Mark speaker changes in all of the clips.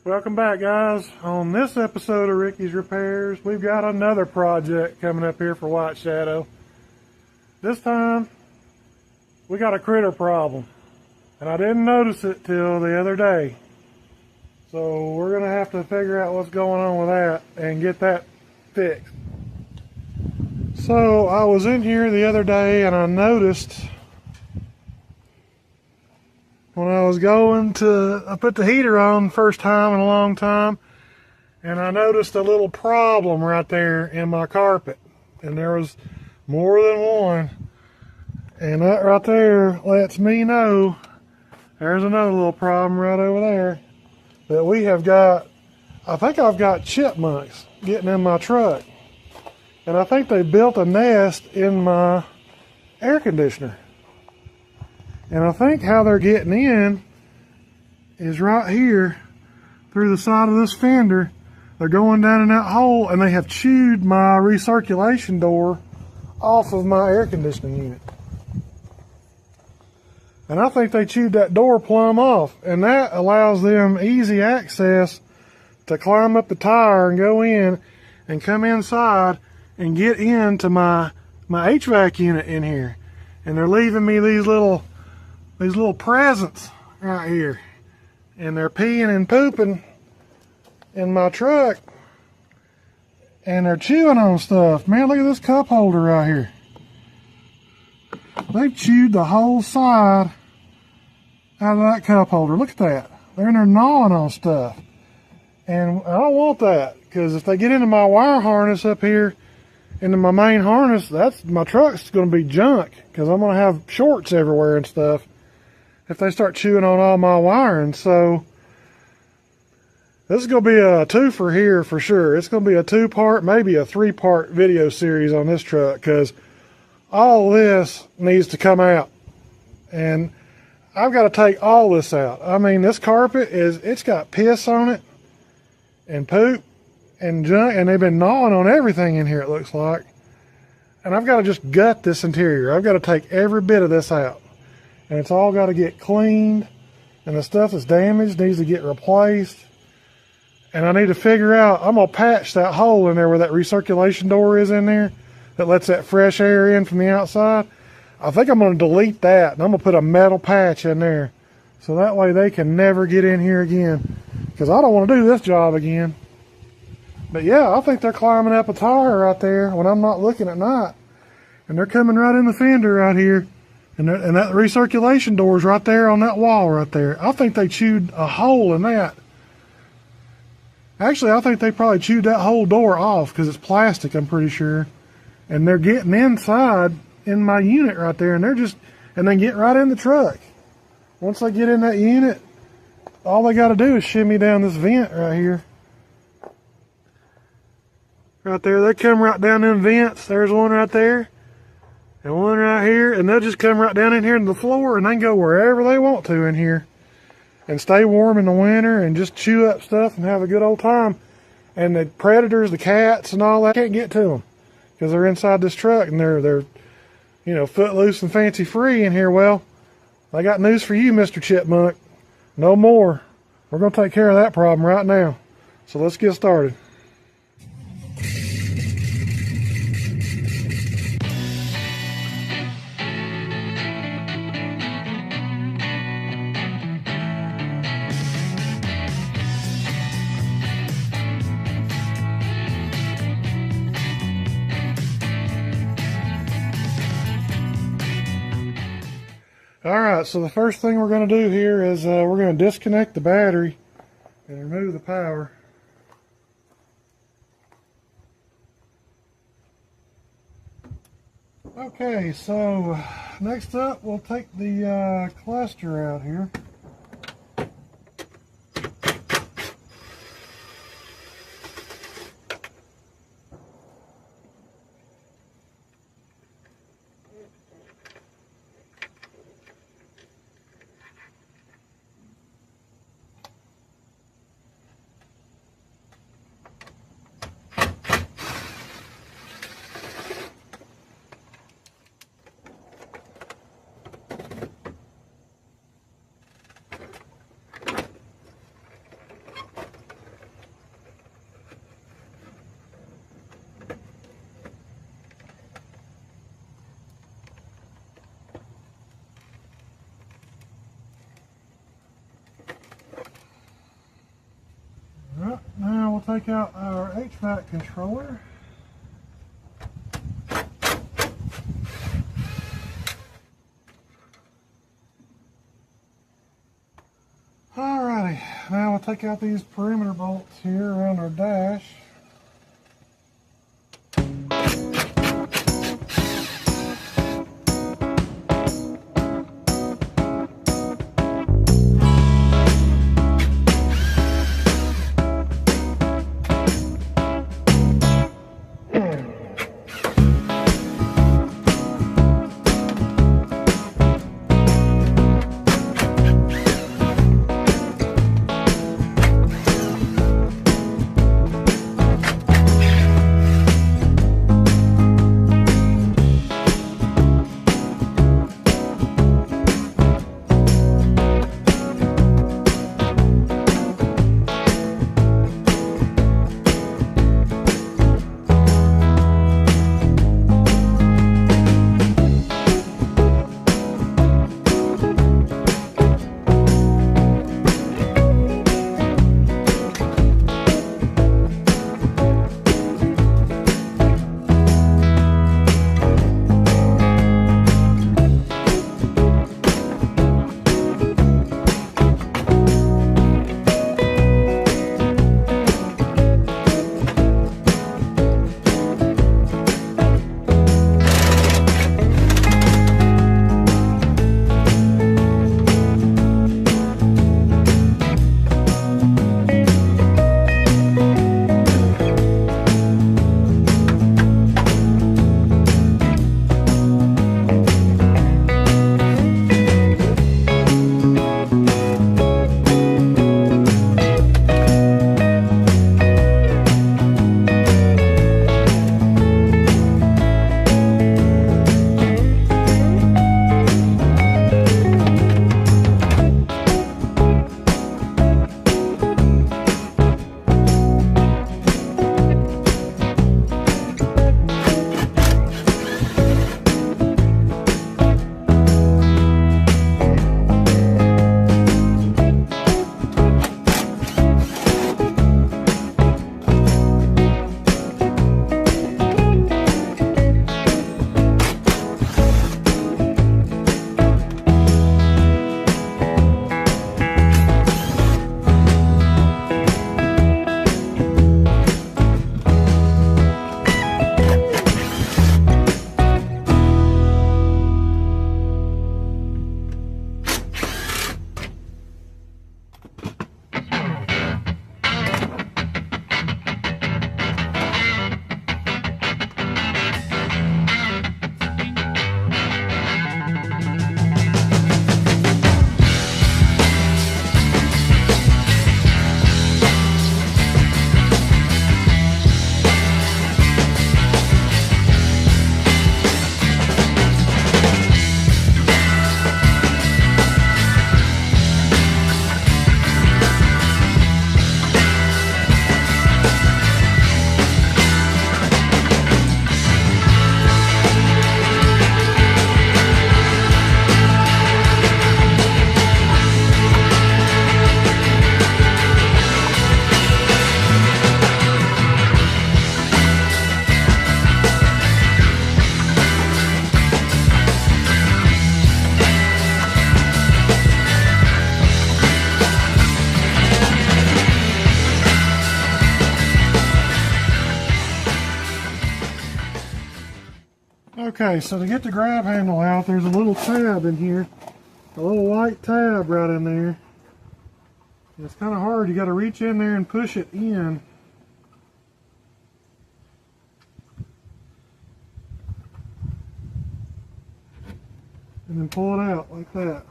Speaker 1: Welcome back, guys. On this episode of Ricky's Repairs, we've got another project coming up here for White Shadow. This time, we got a critter problem, and I didn't notice it till the other day. So we're going to have to figure out what's going on with that and get that fixed. So I was in here the other day and I noticed when I was I put the heater on first time in a long time, and I noticed a little problem right there in my carpet. And there was more than one. And that right there lets me know there's another little problem right over there that we have got. I think I've got chipmunks getting in my truck. And I think they built a nest in my air conditioner. And I think how they're getting in is right here through the side of this fender. They're going down in that hole, and they have chewed my recirculation door off of my air conditioning unit. And I think they chewed that door plumb off, and that allows them easy access to climb up the tire and go in and come inside and get into my HVAC unit in here. And they're leaving me these little presents right here, and they're peeing and pooping in my truck, and they're chewing on stuff. Man, look at this cup holder right here. They've chewed the whole side out of that cup holder. Look at that. They're in there gnawing on stuff, and I don't want that, because if they get into my wire harness up here, into my main harness, my truck's going to be junk, because I'm going to have shorts everywhere and stuff if they start chewing on all my wiring. So this is going to be a twofer here for sure. It's going to be a two-part, maybe a three-part video series on this truck, because all this needs to come out. And I've got to take all this out. I mean, this carpet it's got piss on it and poop and junk, and they've been gnawing on everything in here, it looks like. And I've got to just gut this interior. I've got to take every bit of this out. And it's all got to get cleaned, and the stuff that's damaged needs to get replaced. And I need to figure out, I'm going to patch that hole in there where that recirculation door is in there that lets that fresh air in from the outside. I think I'm going to delete that, and I'm going to put a metal patch in there so that way they can never get in here again, because I don't want to do this job again. But yeah, I think they're climbing up a tire right there when I'm not looking at night, and they're coming right in the fender right here. And that recirculation door is right there on that wall right there. I think they chewed a hole in that. Actually, I think they probably chewed that whole door off, because it's plastic, I'm pretty sure. And they're getting inside in my unit right there, and they get right in the truck. Once they get in that unit, all they got to do is shimmy down this vent right here. Right there, they come right down them vents. There's one right there. And one right here, and they'll just come right down in here to the floor, and they can go wherever they want to in here and stay warm in the winter and just chew up stuff and have a good old time. And the predators, the cats and all that, can't get to them because they're inside this truck, and they're footloose and fancy free in here. Well, I got news for you, Mr. Chipmunk. No more. We're going to take care of that problem right now. So let's get started. Alright, so the first thing we're going to do here is we're going to disconnect the battery and remove the power. Okay, so next up we'll take the cluster out here. take out our HVAC controller. Alrighty, now we'll take out these perimeter bolts here around our dash. Okay, so to get the grab handle out, there's a little tab in here, a little white tab right in there. It's kind of hard. You got to reach in there and push it in. And then pull it out like that.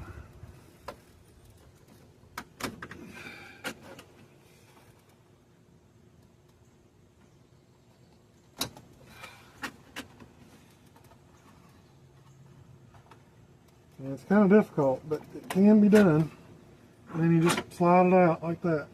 Speaker 1: And it's kind of difficult, but it can be done. And then you just slide it out like that.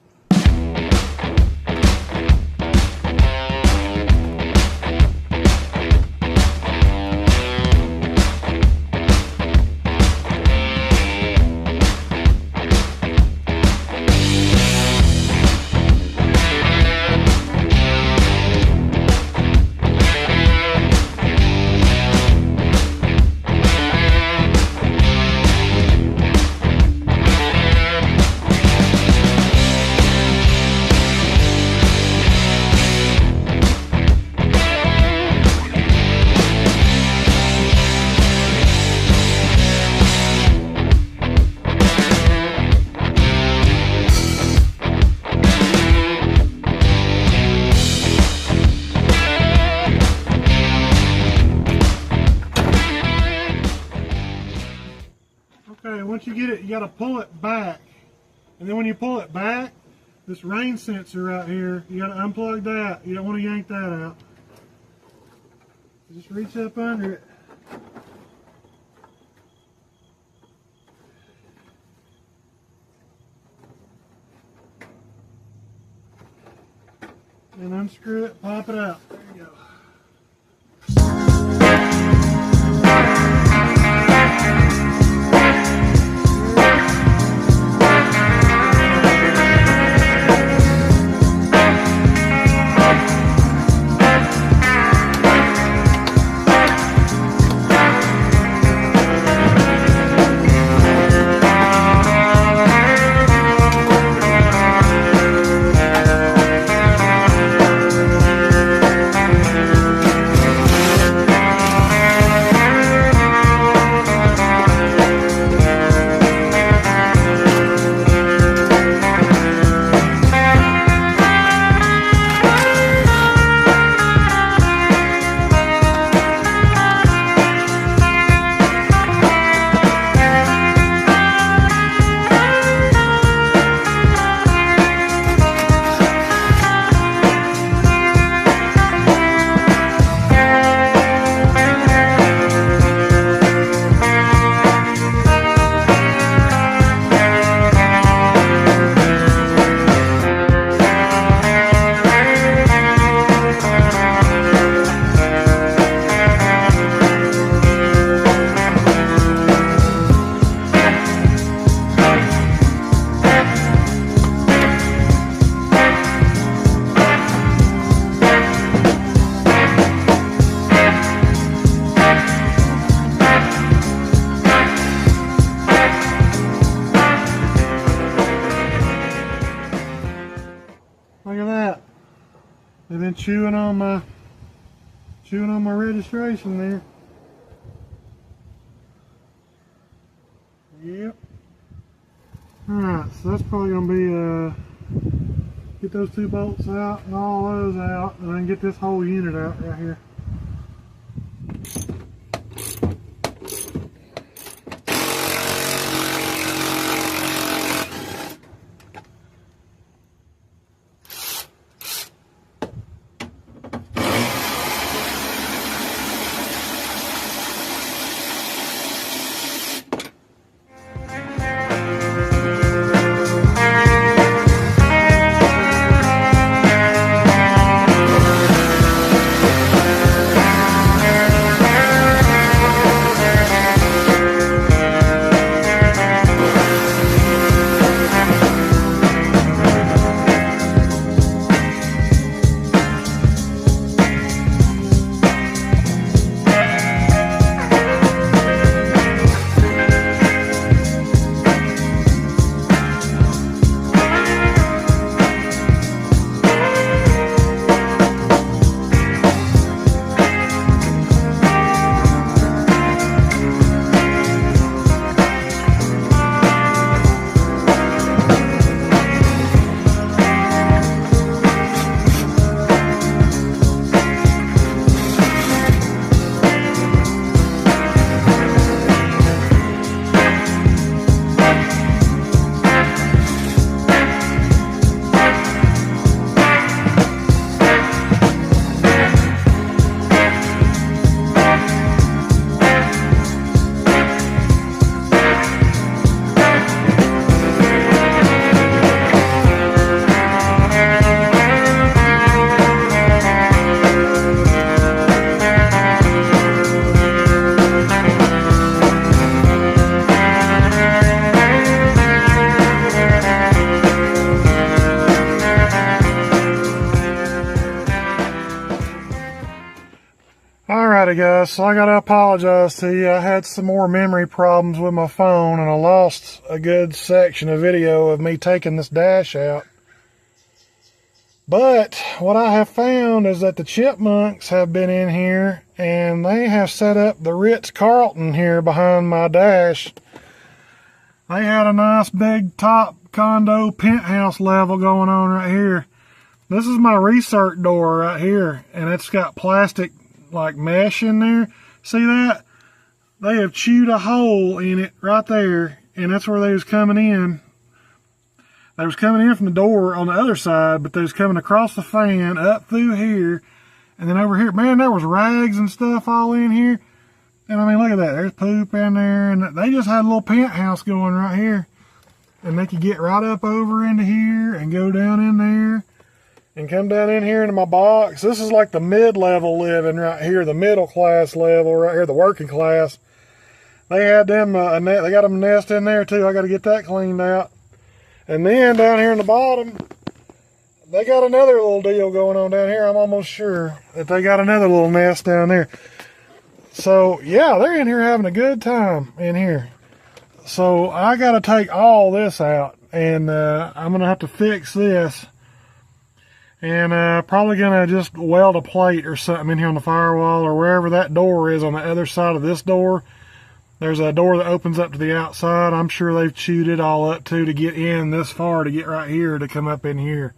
Speaker 1: you got to pull it back. And then when you pull it back, this rain sensor right here, you got to unplug that. You don't want to yank that out. Just reach up under it. And unscrew it, pop it out. There you go. Look at that. They've been chewing on my registration there. Yep. Alright, so that's probably gonna be get those two bolts out and all those out, and then get this whole unit out right here. Alrighty guys, so I gotta apologize to you. I had some more memory problems with my phone and I lost a good section of video of me taking this dash out. But what I have found is that the chipmunks have been in here and they have set up the Ritz-Carlton here behind my dash. They had a nice big top condo penthouse level going on right here. This is my research door right here, and it's got plastic like mesh in there. See that? They have chewed a hole in it right there, and that's where they was coming in. They was coming in from the door on the other side, but they was coming across the fan, up through here, and then over here. Man, there was rags and stuff all in here. And I mean, look at that. There's poop in there, and they just had a little penthouse going right here. And they could get right up over into here and go down in there and come down in here into my box. This is like the mid-level living right here, the middle class level right here, the working class. They had them, they got them a nest in there too. I got to get that cleaned out. And then down here in the bottom, they got another little deal going on down here. I'm almost sure that they got another little nest down there. So yeah, they're in here having a good time in here. So I got to take all this out, and I'm going to have to fix this. And probably going to just weld a plate or something in here on the firewall, or wherever that door is on the other side of this door. There's a door that opens up to the outside. I'm sure they've chewed it all up too to get in this far, to get right here to come up in here.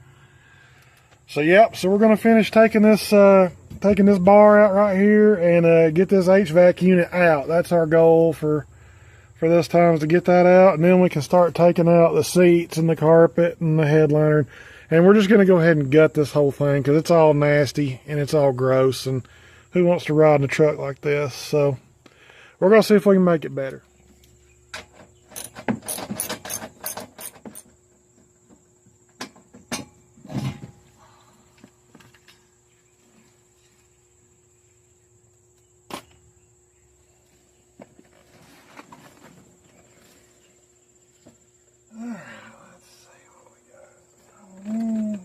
Speaker 1: So yep, so we're going to finish taking this bar out right here and get this HVAC unit out. That's our goal for this time, is to get that out, and then we can start taking out the seats and the carpet and the headliner. And we're just going to go ahead and gut this whole thing because it's all nasty and it's all gross, and who wants to ride in a truck like this? So we're going to see if we can make it better.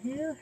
Speaker 1: Here.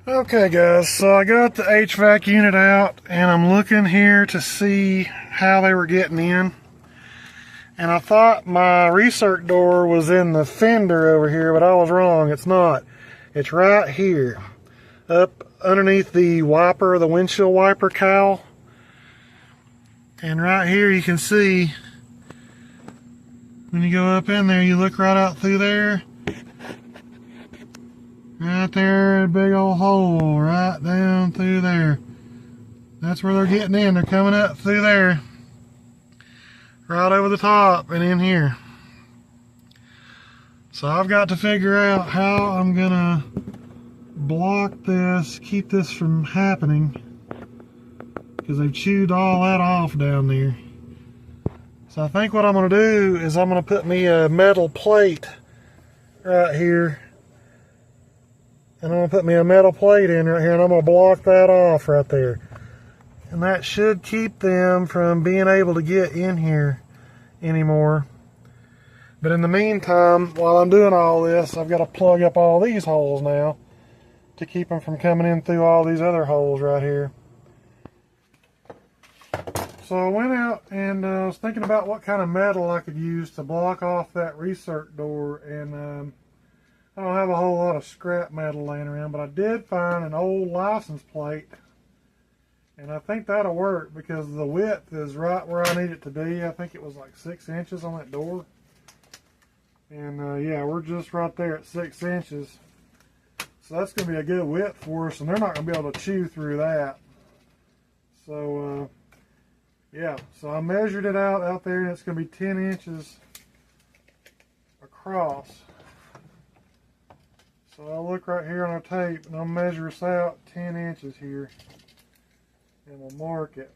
Speaker 1: Okay guys, so I got the HVAC unit out and I'm looking here to see how they were getting in. And I thought my recirc door was in the fender over here, but I was wrong. It's not. It's right here, up underneath the wiper, the windshield wiper cowl. And right here you can see, when you go up in there, you look right out through there. Right there, a big old hole right down through there. That's where they're getting in. They're coming up through there. Right over the top and in here. So I've got to figure out how I'm gonna block this, keep this from happening, because they've chewed all that off down there. So I think what I'm gonna do is I'm gonna put me a metal plate right here. And I'm going to put me a metal plate in right here, and I'm going to block that off right there. And that should keep them from being able to get in here anymore. But in the meantime, while I'm doing all this, I've got to plug up all these holes now to keep them from coming in through all these other holes right here. So I went out and was thinking about what kind of metal I could use to block off that recirc door, and I don't have a whole lot of scrap metal laying around, but I did find an old license plate, and I think that'll work because the width is right where I need it to be. I think it was like 6 inches on that door, and yeah, we're just right there at 6 inches, so that's going to be a good width for us, and they're not going to be able to chew through that. So yeah, so I measured it out there, and it's going to be 10 inches across. So I'll look right here on our tape and I'll measure us out 10 inches here and we'll mark it.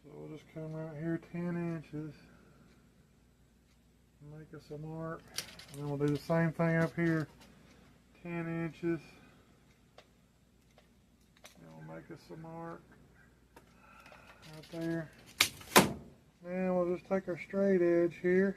Speaker 1: So we'll just come right here 10 inches, make us a mark, and then we'll do the same thing up here, 10 inches, and we'll make us a mark right there. Now we'll just take our straight edge here.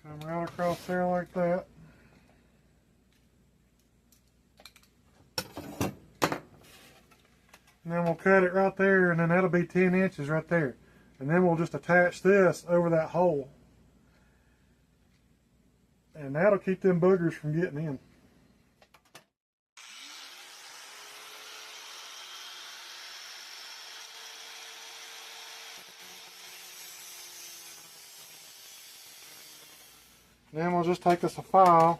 Speaker 1: Come right across there like that. And then we'll cut it right there, and then that'll be 10 inches right there. And then we'll just attach this over that hole. And that'll keep them boogers from getting in. Then we'll just take us a file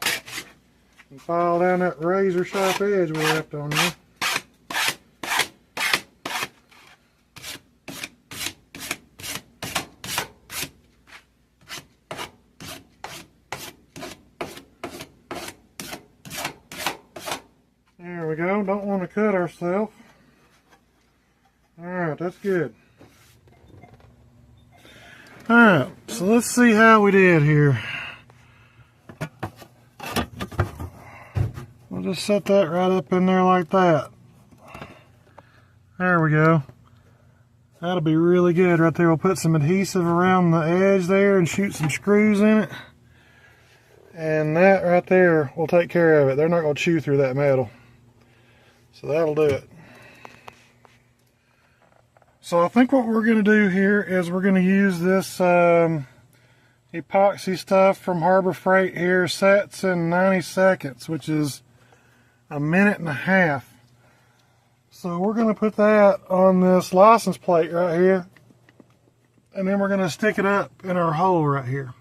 Speaker 1: and file down that razor sharp edge we left on there. There we go. Don't want to cut ourselves. Alright, that's good. Alright, so let's see how we did here. We'll just set that right up in there like that. There we go. That'll be really good right there. We'll put some adhesive around the edge there and shoot some screws in it. And that right there will take care of it. They're not going to chew through that metal. So that'll do it. So I think what we're going to do here is we're going to use this epoxy stuff from Harbor Freight here. Sets in 90 seconds, which is a minute and a half. So we're going to put that on this license plate right here. And then we're going to stick it up in our hole right here.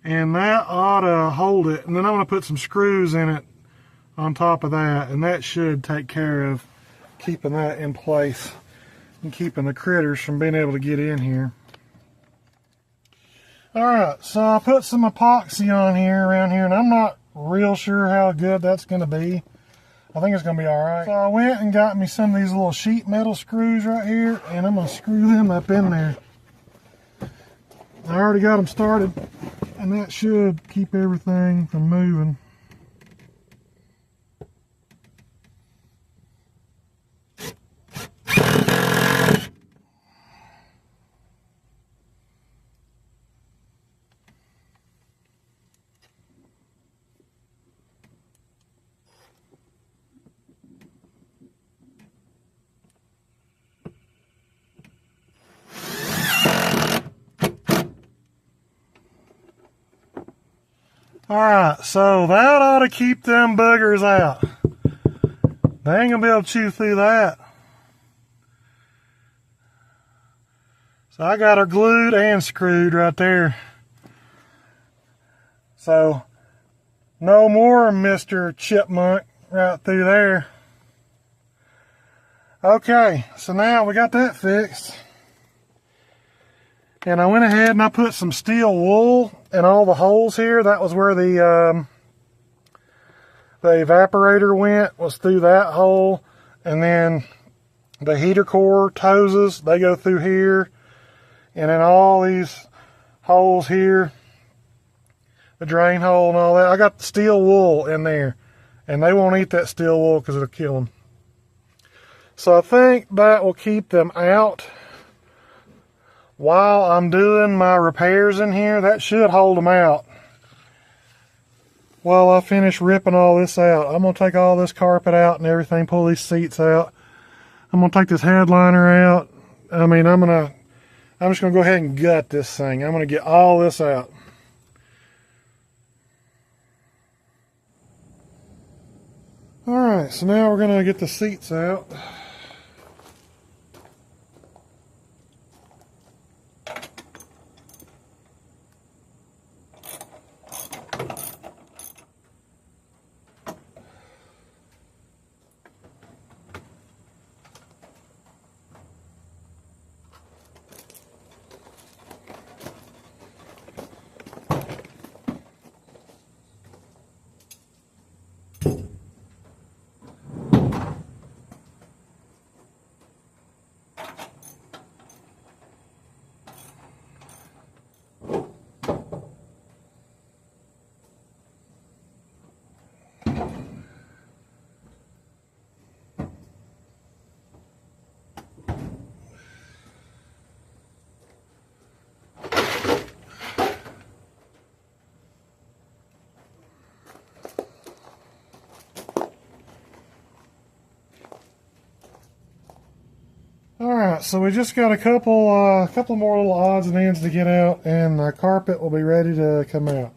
Speaker 1: And that ought to hold it. And then I'm going to put some screws in it on top of that, and that should take care of keeping that in place and keeping the critters from being able to get in here. Alright, so I put some epoxy on here around here, and I'm not real sure how good that's going to be. I think it's gonna be all right. So I went and got me some of these little sheet metal screws right here, and I'm gonna screw them up in there. I already got them started, and that should keep everything from moving. Alright, so that ought to keep them boogers out. They ain't gonna be able to chew through that. So I got her glued and screwed right there. So no more Mr. Chipmunk right through there. Okay, so now we got that fixed. And I went ahead and I put some steel wool in all the holes here. That was where the evaporator went, was through that hole. And then the heater core hoses, they go through here. And then all these holes here, the drain hole and all that. I got the steel wool in there. And they won't eat that steel wool because it'll kill them. So I think that will keep them out. While I'm doing my repairs in here, that should hold them out. While I finish ripping all this out, I'm going to take all this carpet out and everything, pull these seats out. I'm going to take this headliner out. I'm just going to go ahead and gut this thing. I'm going to get all this out. Alright, so now we're going to get the seats out. Alright, so we just got a couple more little odds and ends to get out, and the carpet will be ready to come out.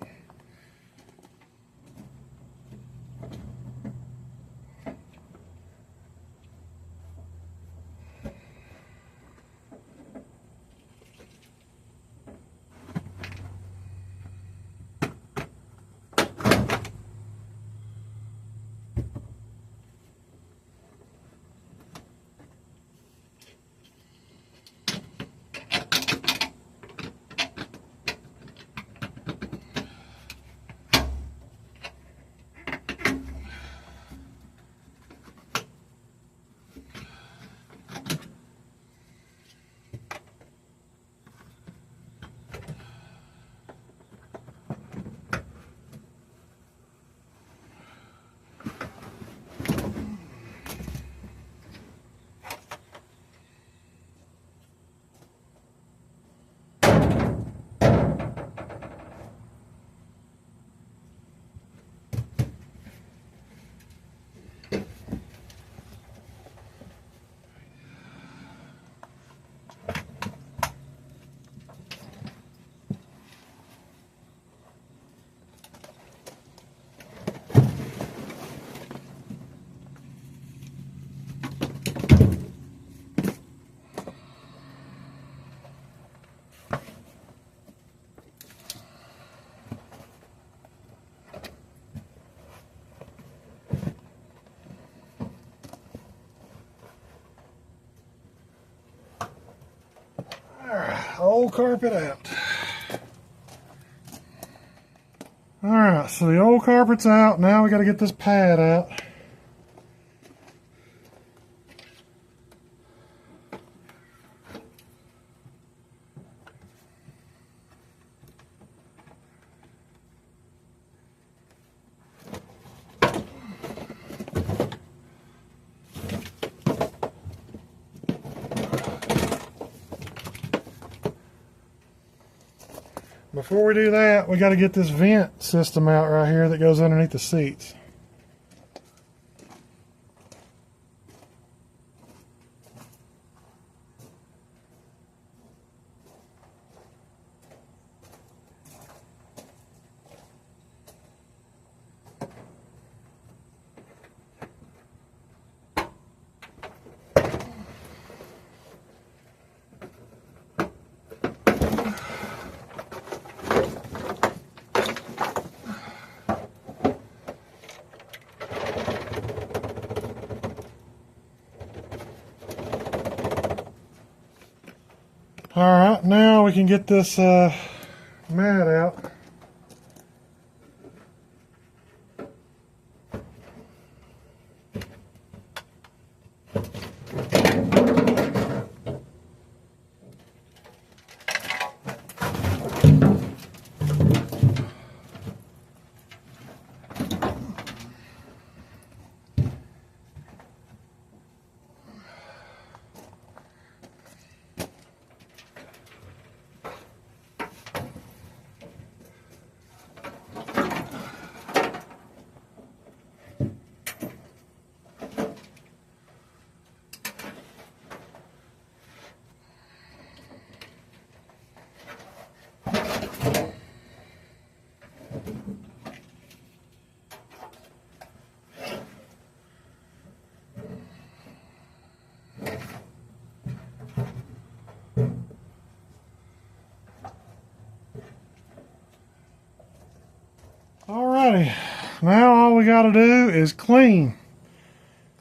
Speaker 1: Old carpet out. Alright, so the old carpet's out. Now we got to get this pad out. before we do that, we got to get this vent system out right here that goes underneath the seats. Alright, now we can get this mat out. Alrighty, now all we got to do is clean.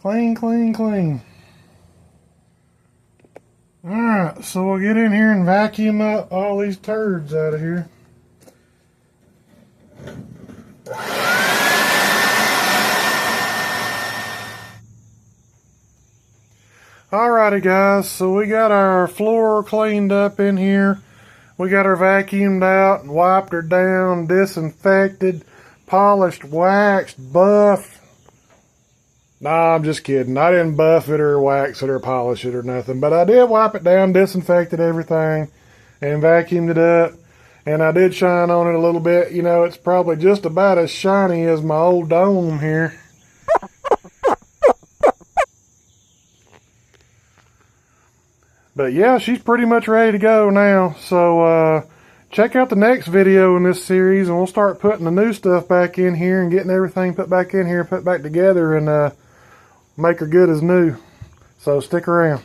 Speaker 1: Clean, clean, clean. Alright, so we'll get in here and vacuum up all these turds out of here. Alrighty guys, so we got our floor cleaned up in here. We got her vacuumed out and wiped her down, disinfected, polished, waxed, buffed. Nah, I'm just kidding. I didn't buff it or wax it or polish it or nothing. But I did wipe it down, disinfected everything, and vacuumed it up. And I did shine on it a little bit. You know, it's probably just about as shiny as my old dome here. But yeah, she's pretty much ready to go now. So check out the next video in this series, and we'll start putting the new stuff back in here and getting everything put back in here, put back together, and make her good as new. So stick around.